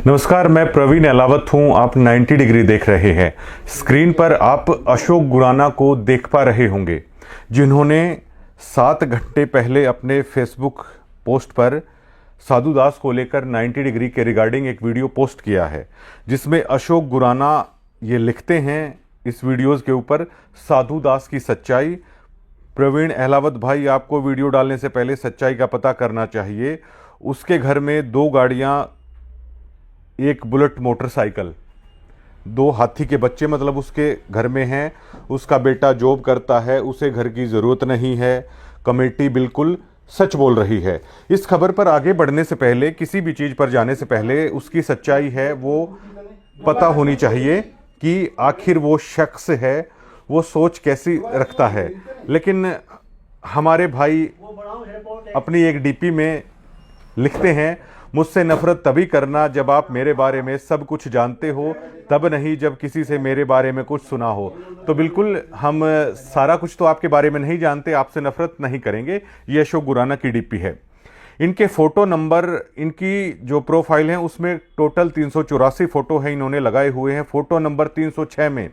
नमस्कार, मैं प्रवीण अहलावत हूं। आप 90 डिग्री देख रहे हैं। स्क्रीन पर आप अशोक गुराना को देख पा रहे होंगे, जिन्होंने 7 घंटे पहले अपने फेसबुक पोस्ट पर साधु दास को लेकर 90 डिग्री के रिगार्डिंग एक वीडियो पोस्ट किया है, जिसमें अशोक गुराना ये लिखते हैं इस वीडियोज़ के ऊपर, साधु दास की सच्चाई। प्रवीण अहलावत भाई, आपको वीडियो डालने से पहले सच्चाई का पता करना चाहिए। उसके घर में 2 गाड़ियां, एक बुलेट मोटरसाइकिल, 2 हाथी के बच्चे मतलब उसके घर में हैं। उसका बेटा जॉब करता है, उसे घर की ज़रूरत नहीं है। कमेटी बिल्कुल सच बोल रही है। इस खबर पर आगे बढ़ने से पहले, किसी भी चीज़ पर जाने से पहले उसकी सच्चाई है वो पता होनी चाहिए कि आखिर वो शख्स है, वो सोच कैसी रखता है। लेकिन हमारे भाई अपनी एक डीपी में लिखते हैं, मुझसे नफरत तभी करना जब आप मेरे बारे में सब कुछ जानते हो, तब नहीं जब किसी से मेरे बारे में कुछ सुना हो। तो बिल्कुल हम सारा कुछ तो आपके बारे में नहीं जानते, आपसे नफरत नहीं करेंगे। ये अशोक गुराना की डीपी है। इनके फोटो नंबर, इनकी जो प्रोफाइल है उसमें टोटल 384 फोटो है इन्होंने लगाए हुए हैं। फोटो नंबर 306 में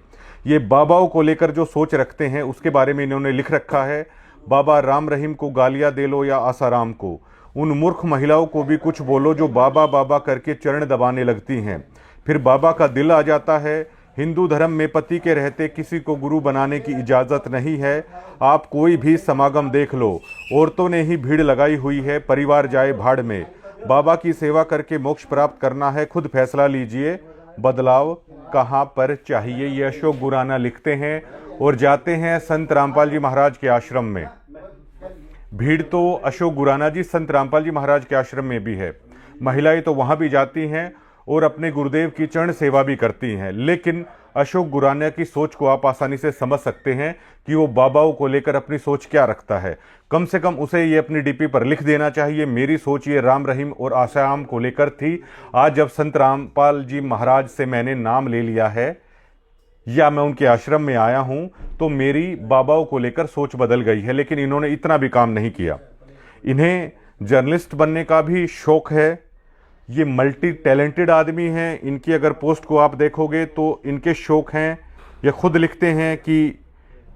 ये बाबाओं को लेकर जो सोच रखते हैं उसके बारे में इन्होंने लिख रखा है। बाबा राम रहीम को गालियां दे लो या आसाराम को, उन मूर्ख महिलाओं को भी कुछ बोलो जो बाबा बाबा करके चरण दबाने लगती हैं। फिर बाबा का दिल आ जाता है। हिंदू धर्म में पति के रहते किसी को गुरु बनाने की इजाज़त नहीं है। आप कोई भी समागम देख लो, औरतों ने ही भीड़ लगाई हुई है, परिवार जाए भाड़ में। बाबा की सेवा करके मोक्ष प्राप्त करना है, खुद फैसला लीजिए, बदलाव कहाँ पर चाहिए। ये अशोक गुराना लिखते हैं और जाते हैं संत रामपाल जी महाराज के आश्रम में। भीड़ तो अशोक गुराना जी संत रामपाल जी महाराज के आश्रम में भी है। महिलाएं तो वहां भी जाती हैं और अपने गुरुदेव की चरण सेवा भी करती हैं। लेकिन अशोक गुराना की सोच को आप आसानी से समझ सकते हैं कि वो बाबाओं को लेकर अपनी सोच क्या रखता है। कम से कम उसे ये अपनी डीपी पर लिख देना चाहिए, मेरी सोच ये राम रहीम और आसाराम को लेकर थी। आज जब संत रामपाल जी महाराज से मैंने नाम ले लिया है या मैं उनके आश्रम में आया हूं, तो मेरी बाबाओं को लेकर सोच बदल गई है। लेकिन इन्होंने इतना भी काम नहीं किया। इन्हें जर्नलिस्ट बनने का भी शौक है। ये मल्टी टैलेंटेड आदमी हैं। इनकी अगर पोस्ट को आप देखोगे तो इनके शौक हैं, ये खुद लिखते हैं कि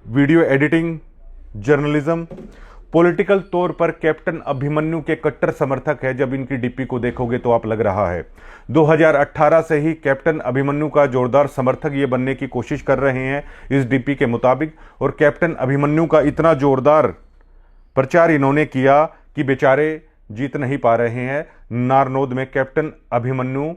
वीडियो एडिटिंग, जर्नलिज्म। पॉलिटिकल तौर पर कैप्टन अभिमन्यु के कट्टर समर्थक है। जब इनकी डीपी को देखोगे तो आप लग रहा है 2018 से ही कैप्टन अभिमन्यु का जोरदार समर्थक ये बनने की कोशिश कर रहे हैं इस डीपी के मुताबिक। और कैप्टन अभिमन्यु का इतना जोरदार प्रचार इन्होंने किया कि बेचारे जीत नहीं पा रहे हैं। नारनौद में कैप्टन अभिमन्यु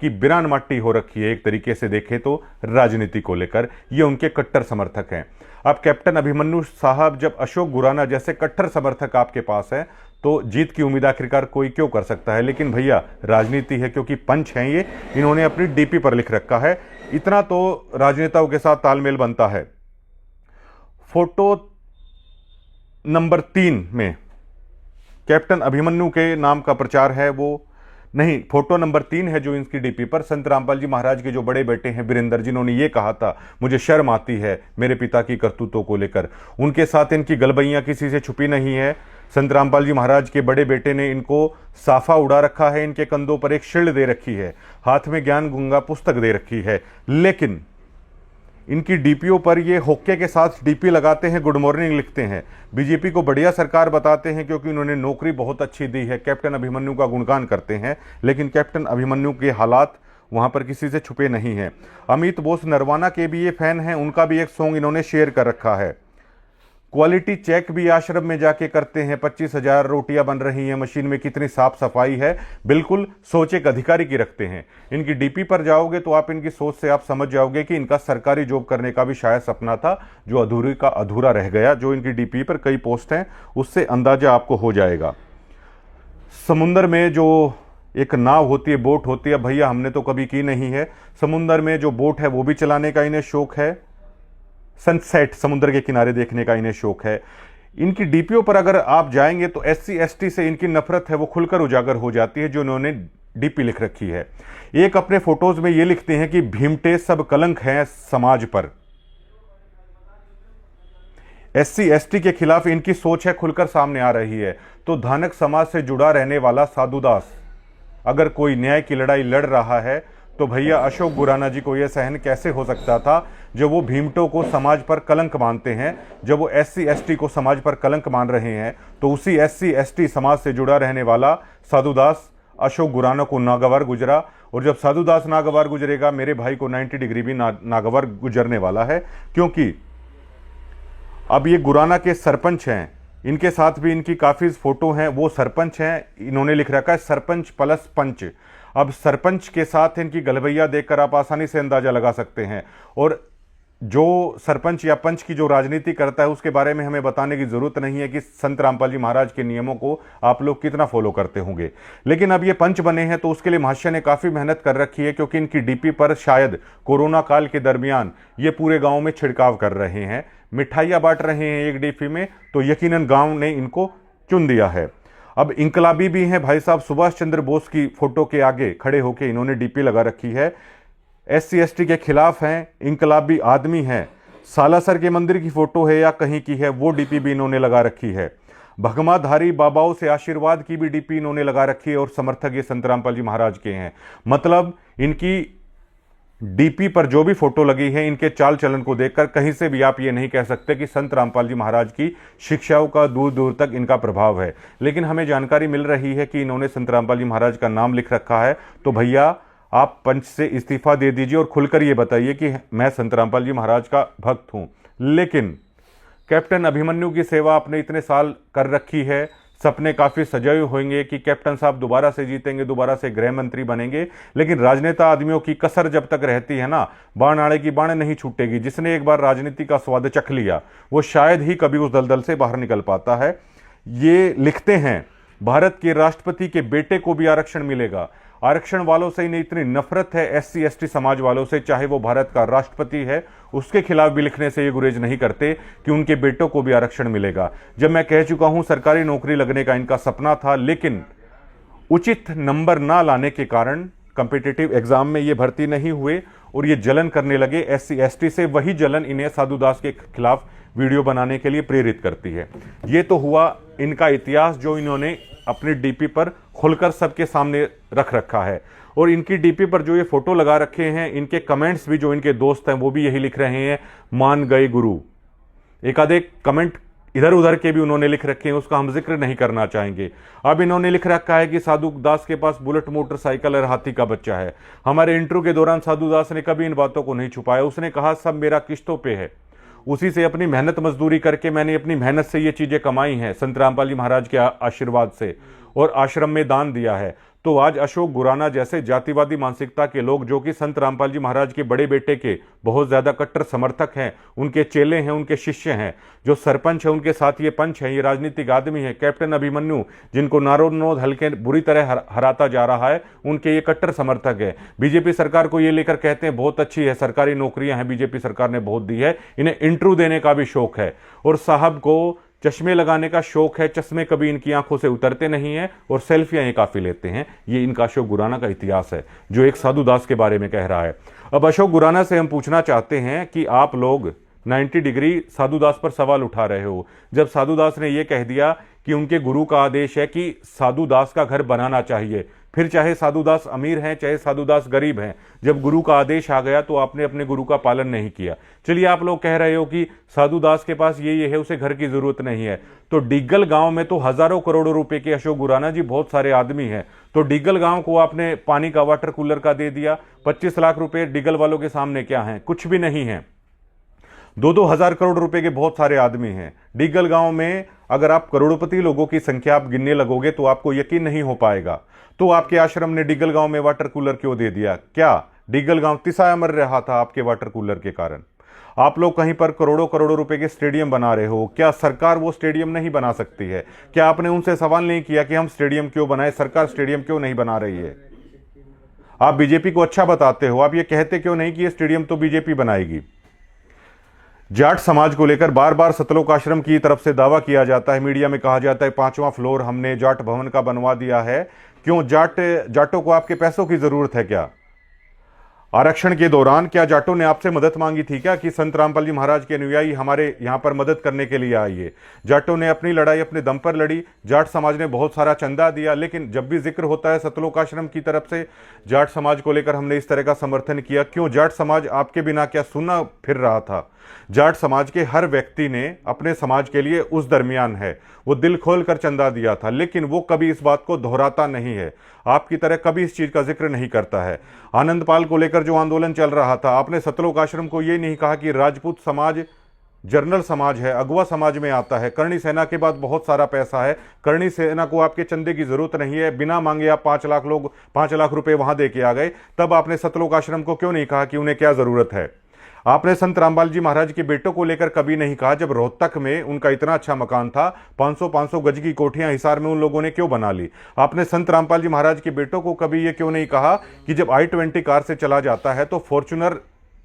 की बिरान माटी हो रखी है, एक तरीके से देखें तो राजनीति को लेकर। ये उनके कट्टर समर्थक हैं। अब कैप्टन अभिमन्यु साहब, जब अशोक गुराना जैसे कट्टर समर्थक आपके पास है तो जीत की उम्मीद आखिरकार कोई क्यों कर सकता है। लेकिन भैया राजनीति है, क्योंकि पंच हैं ये, इन्होंने अपनी डीपी पर लिख रखा है। इतना तो राजनेताओं के साथ तालमेल बनता है। फोटो नंबर 3 में कैप्टन अभिमन्यु के नाम का प्रचार है, वो नहीं, फोटो नंबर 3 है जो इनकी डीपी पर संत रामपाल जी महाराज के जो बड़े बेटे हैं वीरेंद्र, जिन्होंने ये कहा था मुझे शर्म आती है मेरे पिता की करतूतों को लेकर। उनके साथ इनकी गलबैयां किसी से छुपी नहीं है। संत रामपाल जी महाराज के बड़े बेटे ने इनको साफा उड़ा रखा है, इनके कंधों पर एक शील्ड दे रखी है, हाथ में ज्ञान गंगा पुस्तक दे रखी है। लेकिन इनकी डीपीओ पर ये होक्के के साथ डीपी लगाते हैं, गुड मॉर्निंग लिखते हैं, बीजेपी को बढ़िया सरकार बताते हैं क्योंकि उन्होंने नौकरी बहुत अच्छी दी है, कैप्टन अभिमन्यु का गुणगान करते हैं। लेकिन कैप्टन अभिमन्यु के हालात वहां पर किसी से छुपे नहीं हैं। अमित बोस नरवाना के भी ये फैन हैं, उनका भी एक सॉन्ग इन्होंने शेयर कर रखा है। क्वालिटी चेक भी आश्रम में जाके करते हैं। 25,000 रोटियां बन रही हैं, मशीन में कितनी साफ सफाई है। बिल्कुल सोच एक अधिकारी की रखते हैं। इनकी डीपी पर जाओगे तो आप इनकी सोच से आप समझ जाओगे कि इनका सरकारी जॉब करने का भी शायद सपना था, जो अधूरी का अधूरा रह गया। जो इनकी डीपी पर कई पोस्ट हैं उससे अंदाजा आपको हो जाएगा। समुंदर में जो एक नाव होती है, बोट होती है, भैया हमने तो कभी की नहीं है। समुंदर में जो बोट है वो भी चलाने का इन्हें शौक है। सनसेट समुद्र के किनारे देखने का इन्हें शौक है। इनकी डीपीओ पर अगर आप जाएंगे तो SC ST से इनकी नफरत है वो खुलकर उजागर हो जाती है, जो इन्होंने डीपी लिख रखी है। एक अपने फोटोज में ये लिखते हैं कि भीमटे सब कलंक हैं समाज पर। SC ST के खिलाफ इनकी सोच है खुलकर सामने आ रही है। तो धानक समाज से जुड़ा रहने वाला साधु दास अगर कोई न्याय की लड़ाई लड़ रहा है तो भैया अशोक गुराना जी को यह सहन कैसे हो सकता था जब वो भीमटों को समाज पर कलंक मानते हैं, जब वो SC ST को समाज पर कलंक मान रहे हैं, तो उसी SC ST समाज से जुड़ा रहने वाला साधुदास अशोक गुराना को नागवार गुजरा। और जब साधुदास नागवार गुजरेगा, मेरे भाई को 90 डिग्री भी नागवार गुजरने वाला है, क्योंकि अब ये गुराना के सरपंच हैं, इनके साथ भी इनकी काफ़ी फोटो हैं, वो सरपंच हैं, इन्होंने लिख रखा है सरपंच प्लस पंच। अब सरपंच के साथ इनकी गलबैया देखकर आप आसानी से अंदाजा लगा सकते हैं। और जो सरपंच या पंच की जो राजनीति करता है उसके बारे में हमें बताने की जरूरत नहीं है कि संत रामपाल जी महाराज के नियमों को आप लोग कितना फॉलो करते होंगे। लेकिन अब ये पंच बने हैं तो उसके लिए महाशय ने काफ़ी मेहनत कर रखी है, क्योंकि इनकी DP पर शायद कोरोना काल के दरमियान ये पूरे गाँव में छिड़काव कर रहे हैं, मिठाइयाँ बांट रहे हैं एक DP में, तो यकीनन गाँव ने इनको चुन दिया है। अब इंकलाबी भी हैं भाई साहब, सुभाष चंद्र बोस की फोटो के आगे खड़े होकर इन्होंने DP लगा रखी है। SC ST के खिलाफ हैं, इंकलाबी आदमी हैं। सालासर के मंदिर की फोटो है या कहीं की है, वो DP भी इन्होंने लगा रखी है। भगमाधारी बाबाओं से आशीर्वाद की भी DP इन्होंने लगा रखी है, और समर्थक ये संत रामपाल जी महाराज के हैं। मतलब इनकी DP पर जो भी फोटो लगी है, इनके चाल चलन को देखकर कहीं से भी आप ये नहीं कह सकते कि संत रामपाल जी महाराज की शिक्षाओं का दूर दूर तक इनका प्रभाव है। लेकिन हमें जानकारी मिल रही है कि इन्होंने संत रामपाल जी महाराज का नाम लिख रखा है। तो भैया आप पंच से इस्तीफा दे दीजिए और खुलकर ये बताइए कि मैं संत रामपाल जी महाराज का भक्त हूं। लेकिन कैप्टन अभिमन्यु की सेवा आपने इतने साल कर रखी है, सपने काफ़ी सजाए होंगे कि कैप्टन साहब दोबारा से जीतेंगे, दोबारा से गृह मंत्री बनेंगे। लेकिन राजनेता आदमियों की कसर जब तक रहती है ना, बाण आने की बाण नहीं छूटेगी। जिसने एक बार राजनीति का स्वाद चख लिया वो शायद ही कभी उस दलदल से बाहर निकल पाता है। ये लिखते हैं भारत के राष्ट्रपति के बेटे को भी आरक्षण मिलेगा। आरक्षण वालों से इन्हें इतनी नफरत है SC ST समाज वालों से, चाहे वो भारत का राष्ट्रपति है, उसके खिलाफ भी लिखने से ये गुरेज नहीं करते कि उनके बेटों को भी आरक्षण मिलेगा। जब मैं कह चुका हूं सरकारी नौकरी लगने का इनका सपना था, लेकिन उचित नंबर ना लाने के कारण कॉम्पिटिटिव एग्जाम में ये भर्ती नहीं हुए और ये जलन करने लगे SC ST से। वही जलन इन्हें साधुदास के खिलाफ वीडियो बनाने के लिए प्रेरित करती है। ये तो हुआ इनका इतिहास जो इन्होंने अपनी DP पर खुलकर सबके सामने रख रखा है। और इनकी DP पर जो ये फोटो लगा रखे हैं, इनके कमेंट्स भी जो इनके दोस्त हैं वो भी यही लिख रहे हैं, मान गए गुरु। एक आधे कमेंट इधर उधर के भी उन्होंने लिख रखे हैं, उसका हम जिक्र नहीं करना चाहेंगे। अब इन्होंने लिख रखा है कि साधु दास के पास बुलेट मोटरसाइकिल और हाथी का बच्चा है। हमारे इंटरव्यू के दौरान साधु दास ने कभी इन बातों को नहीं छुपाया। उसने कहा सब मेरा किस्तों पे है, उसी से अपनी मेहनत मजदूरी करके मैंने अपनी मेहनत से ये चीज़ें कमाई हैं, संत रामपाल जी महाराज के आशीर्वाद से, और आश्रम में दान दिया है। तो आज अशोक गुराना जैसे जातिवादी मानसिकता के लोग, जो कि संत रामपाल जी महाराज के बड़े बेटे के बहुत ज़्यादा कट्टर समर्थक हैं, उनके चेले हैं, उनके शिष्य हैं, जो सरपंच है उनके साथ ये पंच है, ये राजनीतिक आदमी है, कैप्टन अभिमन्यु जिनको नारोनोद हल्के बुरी तरह हराता जा रहा है, उनके ये कट्टर समर्थक है। बीजेपी सरकार को ये लेकर कहते हैं बहुत अच्छी है, सरकारी नौकरियां हैं, बीजेपी सरकार ने बहुत दी है, इन्हें इंटरव्यू देने का भी शौक है, और साहब को चश्मे लगाने का शौक है। चश्मे कभी इनकी आंखों से उतरते नहीं हैं और सेल्फियां ये काफी लेते हैं। ये इनका अशोक गुराना का इतिहास है जो एक साधु दास के बारे में कह रहा है। अब अशोक गुराना से हम पूछना चाहते हैं कि आप लोग 90 डिग्री साधु दास पर सवाल उठा रहे हो, जब साधु दास ने यह कह दिया कि उनके गुरु का आदेश है कि साधु दास का घर बनाना चाहिए, फिर चाहे साधु दास अमीर हैं चाहे साधु दास गरीब हैं, जब गुरु का आदेश आ गया तो आपने अपने गुरु का पालन नहीं किया। चलिए आप लोग कह रहे हो कि साधु दास के पास ये है, उसे घर की जरूरत नहीं है, तो डिग्गल गांव में तो हजारों करोड़ों रुपए के अशोक गुराना जी बहुत सारे आदमी हैं, तो डिग्गल गांव को आपने पानी का वाटर कूलर का दे दिया। 25 लाख रुपए डिग्गल वालों के सामने क्या है, कुछ भी नहीं है। 2-2 हजार करोड़ रुपए के बहुत सारे आदमी हैं डिग्गल गांव में। अगर आप करोड़पति लोगों की संख्या आप गिनने लगोगे तो आपको यकीन नहीं हो पाएगा। तो आपके आश्रम ने डिग्गल गांव में वाटर कूलर क्यों दे दिया? क्या डिग्गल गांव तिसाया मर रहा था आपके वाटर कूलर के कारण? आप लोग कहीं पर करोड़ों करोड़ों रुपए के स्टेडियम बना रहे हो, क्या सरकार वो स्टेडियम नहीं बना सकती है? क्या आपने उनसे सवाल नहीं किया कि हम स्टेडियम क्यों बनाए, सरकार स्टेडियम क्यों नहीं बना रही है? आप बीजेपी को अच्छा बताते हो, आप ये कहते क्यों नहीं कि ये स्टेडियम तो बीजेपी बनाएगी? जाट समाज को लेकर बार बार सतलोक आश्रम की तरफ से दावा किया जाता है, मीडिया में कहा जाता है 5वां फ्लोर हमने जाट भवन का बनवा दिया है। क्यों? जाटों को आपके पैसों की जरूरत है क्या? आरक्षण के दौरान क्या जाटों ने आपसे मदद मांगी थी क्या कि संत रामपाल जी महाराज के अनुयायी हमारे यहाँ पर मदद करने के लिए आइए? जाटों ने अपनी लड़ाई अपने दम पर लड़ी, जाट समाज ने बहुत सारा चंदा दिया, लेकिन जब भी जिक्र होता है सतलोक आश्रम की तरफ से जाट समाज को लेकर हमने इस तरह का समर्थन किया। क्यों? जाट समाज आपके बिना क्या सुना फिर रहा था? जाट समाज के हर व्यक्ति ने अपने समाज के लिए उस दरमियान है वो दिल खोलकर चंदा दिया था, लेकिन वो कभी इस बात को दोहराता नहीं है, आपकी तरह कभी इस चीज का जिक्र नहीं करता है। आनंदपाल को लेकर जो आंदोलन चल रहा था, आपने सतलोक आश्रम को ये नहीं कहा कि राजपूत समाज जर्नल समाज है, अगवा समाज में आता है, करणी सेना के बाद बहुत सारा पैसा है, करणी सेना को आपके चंदे की जरूरत नहीं है, बिना मांगे आप 5 लाख रुपए वहां दे के आ गए। तब आपने सतलोक आश्रम को क्यों नहीं कहा कि उन्हें क्या जरूरत है? आपने संत रामपाल जी महाराज के बेटों को लेकर कभी नहीं कहा, जब रोहतक में उनका इतना अच्छा मकान था, 500 गज की कोठियां हिसार में उन लोगों ने क्यों बना ली? आपने संत रामपाल जी महाराज के बेटों को कभी ये क्यों नहीं कहा कि जब i20 कार से चला जाता है तो फॉर्च्यूनर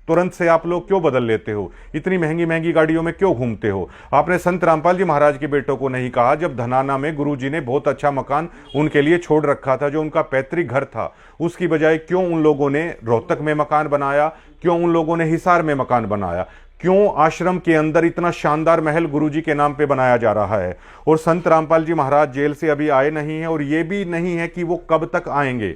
तुरंत से आप लोग क्यों बदल लेते हो, इतनी महंगी महंगी गाड़ियों में क्यों घूमते हो? आपने संत रामपाल जी महाराज के बेटों को नहीं कहा, जब धनाना में गुरुजी ने बहुत अच्छा मकान उनके लिए छोड़ रखा था, जो उनका पैतृक घर था, उसकी बजाय क्यों उन लोगों ने रोहतक में मकान बनाया? क्यों उन लोगों ने हिसार में मकान बनाया? क्यों आश्रम के अंदर इतना शानदार महल गुरुजी के नाम पे बनाया जा रहा है? और संत रामपाल जी महाराज जेल से अभी आए नहीं हैं, और ये भी नहीं है कि वो कब तक आएंगे।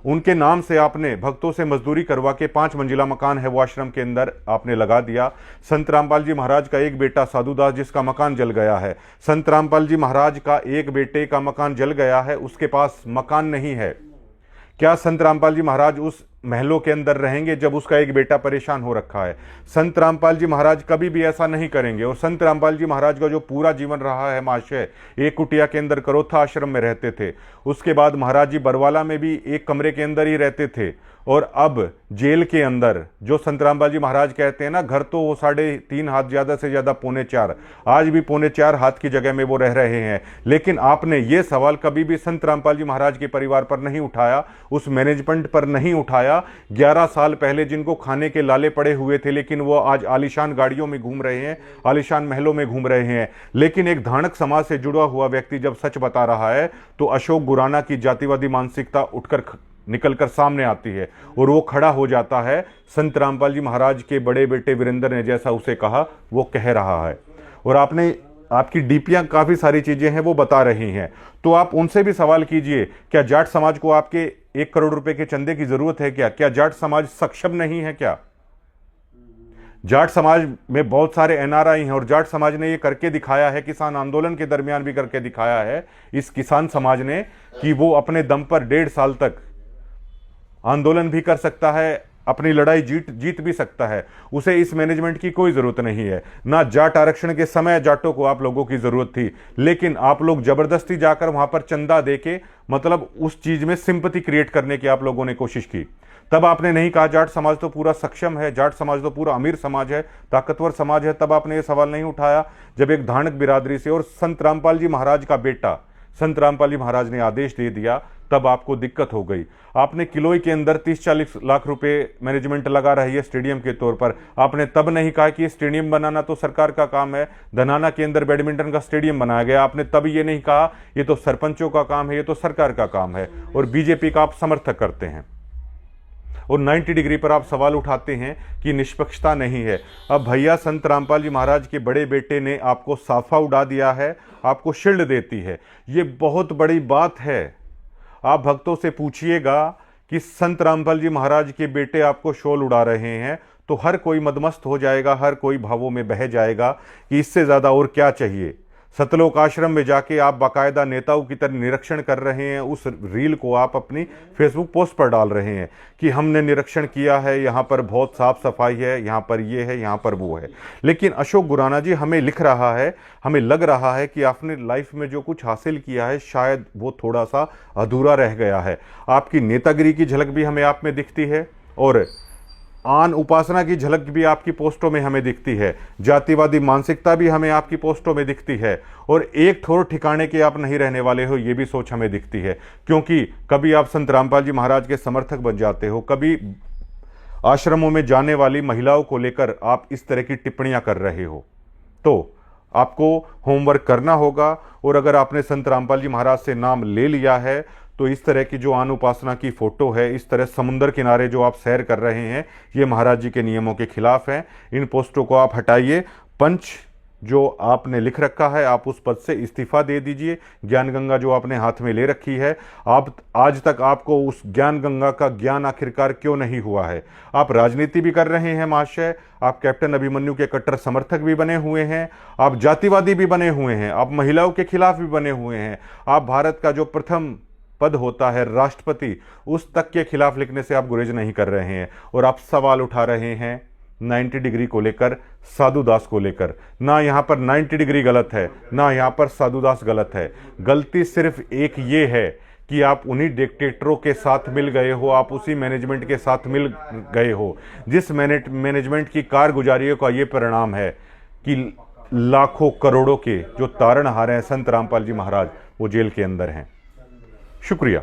उनके नाम से आपने भक्तों से मजदूरी करवा के 5 मंजिला मकान है वो आश्रम के अंदर आपने लगा दिया। संत रामपाल जी महाराज का एक बेटा साधुदास जिसका मकान जल गया है, संत रामपाल जी महाराज का एक बेटे का मकान जल गया है, उसके पास मकान नहीं है। क्या संत रामपाल जी महाराज उस महलों के अंदर रहेंगे जब उसका एक बेटा परेशान हो रखा है? संत रामपाल जी महाराज कभी भी ऐसा नहीं करेंगे। और संत रामपाल जी महाराज का जो पूरा जीवन रहा है महाशय, एक कुटिया के अंदर करोथा आश्रम में रहते थे, उसके बाद महाराज जी बरवाला में भी एक कमरे के अंदर ही रहते थे, और अब जेल के अंदर जो संत रामपाल जी महाराज कहते हैं ना, घर तो वो 3.5 हाथ, ज्यादा से ज्यादा 3.25, आज भी 3.25 हाथ की जगह में वो रह रहे हैं। लेकिन आपने ये सवाल कभी भी संत रामपाल जी महाराज के परिवार पर नहीं उठाया, उस मैनेजमेंट पर नहीं उठाया। 11 साल पहले जिनको खाने के लाले पड़े हुए थे, लेकिन वो आज आलीशान गाड़ियों में घूम रहे हैं, आलीशान महलों में घूम रहे हैं। लेकिन एक धानक समाज से जुड़ा हुआ व्यक्ति जब सच बता रहा है तो अशोक गुराना की जातिवादी मानसिकता उठकर निकलकर सामने आती है, और वो खड़ा हो जाता है। संत रामपाल जी महाराज के बड़े बेटे वीरेंद्र ने जैसा उसे कहा वो कह रहा है, और आपने आपकी डीपियां काफी सारी चीजें हैं वो बता रही हैं। तो आप उनसे भी सवाल कीजिए, क्या जाट समाज को आपके 1 करोड़ रुपए के चंदे की जरूरत है क्या? क्या जाट समाज सक्षम नहीं है क्या? जाट समाज में बहुत सारे एनआरआई हैं, और जाट समाज ने ये करके दिखाया है, किसान आंदोलन के दरमियान भी करके दिखाया है इस किसान समाज ने, कि वो अपने दम पर 1.5 साल तक आंदोलन भी कर सकता है, अपनी लड़ाई जीत भी सकता है। उसे इस मैनेजमेंट की कोई जरूरत नहीं है। ना जाट आरक्षण के समय जाटों को आप लोगों की जरूरत थी, लेकिन आप लोग जबरदस्ती जाकर वहां पर चंदा देके, मतलब उस चीज में सिंपैथी क्रिएट करने की आप लोगों ने कोशिश की। तब आपने नहीं कहा जाट समाज तो पूरा सक्षम है, जाट समाज तो पूरा अमीर समाज है, ताकतवर समाज है। तब आपने ये सवाल नहीं उठाया जब एक धानक बिरादरी से और संत रामपाल जी महाराज का बेटा संत रामपाल जी महाराज ने आदेश दे दिया, तब आपको दिक्कत हो गई। आपने किलोई के अंदर 30-40 लाख रुपए मैनेजमेंट लगा रही है स्टेडियम के तौर पर, आपने तब नहीं कहा कि स्टेडियम बनाना तो सरकार का काम है। धनाना के अंदर बैडमिंटन का स्टेडियम बनाया गया, आपने तब ये नहीं कहा ये तो सरपंचों का काम है, ये तो सरकार का काम है, और बीजेपी का आप समर्थक करते हैं। और 90 डिग्री पर आप सवाल उठाते हैं कि निष्पक्षता नहीं है। अब भैया संत रामपाल जी महाराज के बड़े बेटे ने आपको साफा उड़ा दिया है, आपको शील्ड देती है, ये बहुत बड़ी बात है। आप भक्तों से पूछिएगा कि संत रामपाल जी महाराज के बेटे आपको शॉल उड़ा रहे हैं, तो हर कोई मदमस्त हो जाएगा, हर कोई भावों में बह जाएगा कि इससे ज्यादा और क्या चाहिए। सतलोक आश्रम में जाके आप बाकायदा नेताओं की तरह निरीक्षण कर रहे हैं, उस रील को आप अपनी फेसबुक पोस्ट पर डाल रहे हैं कि हमने निरीक्षण किया है, यहाँ पर बहुत साफ सफाई है, यहाँ पर ये है, यहाँ पर वो है। लेकिन अशोक गुराना जी हमें लिख रहा है, हमें लग रहा है कि आपने लाइफ में जो कुछ हासिल किया है शायद वो थोड़ा सा अधूरा रह गया है। आपकी नेतागिरी की झलक भी हमें आप में दिखती है, और आन उपासना की झलक भी आपकी पोस्टों में हमें दिखती है, जातिवादी मानसिकता भी हमें आपकी पोस्टों में दिखती है, और एक ठोर ठिकाने के आप नहीं रहने वाले हो ये भी सोच हमें दिखती है। क्योंकि कभी आप संत रामपाल जी महाराज के समर्थक बन जाते हो, कभी आश्रमों में जाने वाली महिलाओं को लेकर आप इस तरह की टिप्पणियां कर रहे हो, तो आपको होमवर्क करना होगा। और अगर आपने संत रामपाल जी महाराज से नाम ले लिया है तो इस तरह की जो आन उपासना की फ़ोटो है, इस तरह समुंदर किनारे जो आप सैर कर रहे हैं, ये महाराज जी के नियमों के खिलाफ है। इन पोस्टों को आप हटाइए। पंच जो आपने लिख रखा है, आप उस पद से इस्तीफा दे दीजिए। ज्ञान गंगा जो आपने हाथ में ले रखी है, आप आज तक आपको उस ज्ञान गंगा का ज्ञान आखिरकार क्यों नहीं हुआ है? आप राजनीति भी कर रहे हैं महाशय, आप कैप्टन अभिमन्यु के कट्टर समर्थक भी बने हुए हैं, आप जातिवादी भी बने हुए हैं, आप महिलाओं के खिलाफ भी बने हुए हैं, आप भारत का जो प्रथम पद होता है राष्ट्रपति, उस तक के खिलाफ लिखने से आप गुरेज नहीं कर रहे हैं। और आप सवाल उठा रहे हैं 90 डिग्री को लेकर, साधु दास को लेकर। ना यहाँ पर 90 डिग्री गलत है, ना यहाँ पर साधु दास गलत है। गलती सिर्फ एक ये है कि आप उन्हीं डिक्टेटरों के साथ मिल गए हो, आप उसी मैनेजमेंट के साथ मिल गए हो जिस मैनेजमेंट की कारगुजारी का ये परिणाम है कि लाखों करोड़ों के जो तारणहार हैं संत रामपाल जी महाराज, वो जेल के अंदर हैं। शुक्रिया।